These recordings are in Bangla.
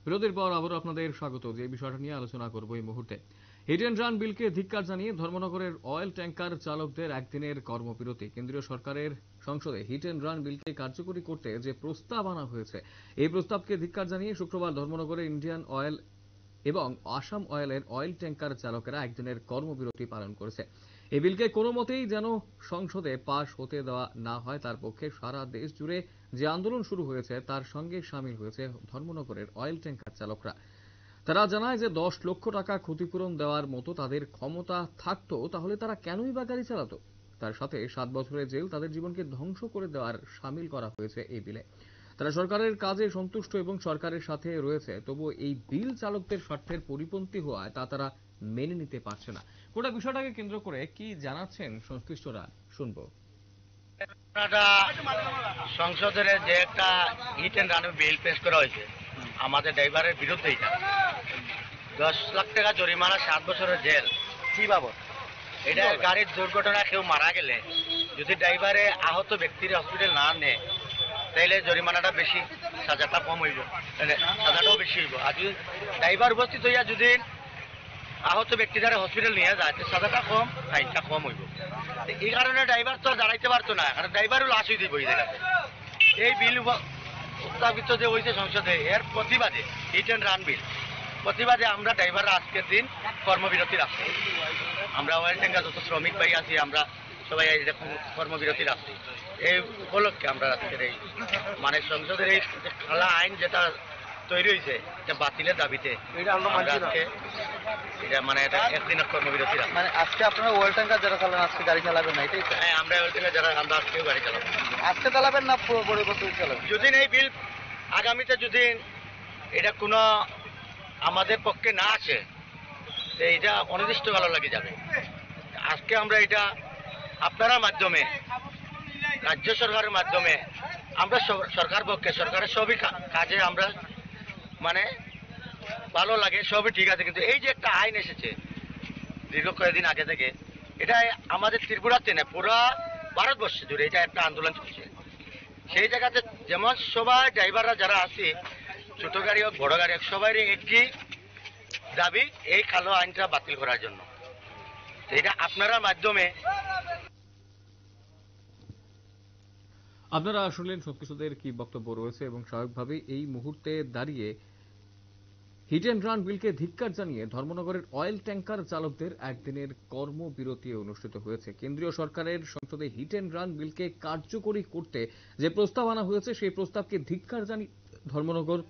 বিরতির পর আবারও আপনাদের স্বাগত। যে বিষয়টা নিয়ে আলোচনা করব এই মুহূর্তে, হিট অ্যান্ড রান বিলকে ধিক্কার জানিয়ে ধর্মনগরের অয়েল ট্যাঙ্কার চালকদের একদিনের কর্মবিরতি। কেন্দ্রীয় সরকারের সংসদে হিট অ্যান্ড রান বিলকে কার্যকরী করতে যে প্রস্তাব আনা হয়েছে, এই প্রস্তাবকে ধিক্কার জানিয়ে শুক্রবার ধর্মনগরে ইন্ডিয়ান অয়েল এবং আসাম অয়েলের অয়েল ট্যাঙ্কার চালকেরা একদিনের কর্মবিরতি পালন করেছে। এই বিলকে কোনো মতেই যেন সংসদে পাশ হতে দেওয়া না হয়, তার পক্ষে সারা দেশ জুড়ে যে আন্দোলন শুরু হয়েছে তার সঙ্গে সামিল হয়েছে ধর্মনগরের অয়েল ট্যাঙ্কার চালকরা। তারা জানায় যে 10 লক্ষ টাকা ক্ষতিপূরণ দেওয়ার মতো তাদের ক্ষমতা থাকতো, তাহলে তারা কেনই বা গাড়ি চালাতো। তার সাথে 7 বছরের জেল তাদের জীবনকে ধ্বংস করে দেওয়ার সামিল করা হয়েছে এই বিলে। তারা সরকারের কাজে সন্তুষ্ট এবং সরকারের সাথে রয়েছে, তবুও এই বিল চালকদের স্বার্থের পরিপন্থী হওয়ায় তা তারা মেনে নিতে পারছে না। গোটা বিষয়টাকে কেন্দ্র করে কি জানাচ্ছেন সংশ্লিষ্টরা শুনবো। সংসদের যে একটা হিট অ্যান্ড রান বিল পেশ করা হয়েছে আমাদের ড্রাইভারের বিরুদ্ধে, এটা 10 লাখ টাকা জরিমানা, 7 বছরের জেল। কি বাবদ? এটা গাড়ির দুর্ঘটনা কেউ মারা গেলে যদি ড্রাইভারে আহত ব্যক্তির হসপিটাল না নেয় তাইলে জরিমানাটা বেশি, সাজাটা কম হইব, সাজাটাও বেশি হইব। আর যদি ড্রাইভার উপস্থিত হইয়া যদি আহত ব্যক্তি দ্বারা হসপিটাল নিয়ে যায় সাজাটা কম, ফাইনটা কম হইব। এই কারণে ড্রাইভার তো দাঁড়াইতে পারতো না, কারণ ড্রাইভারও লাশ হইতে বই দেখাচ্ছে। এই বিল উত্থাপিত যে হয়েছে সংসদে, এর প্রতিবাদে হিট অ্যান্ড রান বিল প্রতিবাদে আমরা ড্রাইভাররা আজকের দিন কর্মবিরতি রাখছি। আমরা অয়েল ট্যাঙ্কার যত শ্রমিক ভাই আছি আমরা সবাই কর্মবিরতি রাখছি। এই উপলক্ষে আমরা আজকের এই মানে সংসদের এই খালা আইন যেটা তৈরি হয়েছে এটা বাতিলের দাবিতে আমরা আজকে এটা মানে এটা একদিনের কর্মবিরতি রাখছি। মানে আজকে আপনারা ওয়েল ট্যাঙ্কার যারা চালান আজকে গাড়ি চালাবেন না, এটাই তো? হ্যাঁ, আমরা ওয়েল ট্যাঙ্কার যারা আমরা আজকেও গাড়ি চালাবো। আজকে চালাবেন না পুরো বছর চালাবেন? যদি এই বিল আগামীতে যদি এটা কোনো আমাদের পক্ষে না আসে এটা অনির্দিষ্টকাল লাগে যাবে। আজকে আমরা এটা আপনার মাধ্যমে, রাজ্য সরকারের মাধ্যমে আমরা সরকার পক্ষে, সরকারের সবই কাজে আমরা মানে ভালো লাগে, সবই ঠিক আছে, কিন্তু এই যে একটা আইন এসেছে দীর্ঘ কয়েকদিন আগে থেকে, এটা আমাদের ত্রিপুরাতে না পুরা ভারতবর্ষে জুড়ে এটা একটা আন্দোলন চলছে। সেই জায়গাতে যেমন সবাই ড্রাইভাররা যারা আছে, ছোট গাড়ি হোক বড় গাড়ি হোক, সবাই একটি দাবি এই কালো আইনটা বাতিল করার জন্য। এটা আপনারা মাধ্যমে আপনারা শুনলেন সংশ্লিষ্টদের কি বক্তব্য রয়েছে এবং স্বাভাবিকভাবেই এই মুহূর্তে দাঁড়িয়ে হিট অ্যান্ড রান বিলকে ধিক্কার জানিয়ে ধর্মনগরের অয়েল ট্যাঙ্কার চালকদের একদিনের কর্মবিরতি অনুষ্ঠিত হয়েছে। কেন্দ্রীয় সরকারের সংসদে হিট অ্যান্ড রান বিলকে কার্যকরী করতে যে প্রস্তাব আনা হয়েছে সেই প্রস্তাবকে ধিক্কার জানিয়ে ধর্মনগর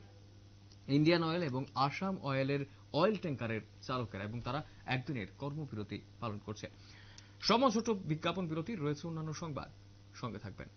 ইন্ডিয়ান অয়েল এবং আসাম অয়েলের অয়েল ট্যাঙ্কারের চালকেরা এবং তারা একদিনের কর্মবিরতি পালন করছে। সময় ছোট বিজ্ঞাপন বিরতি রয়েছে, অন্যান্য সংবাদ সঙ্গে থাকবেন।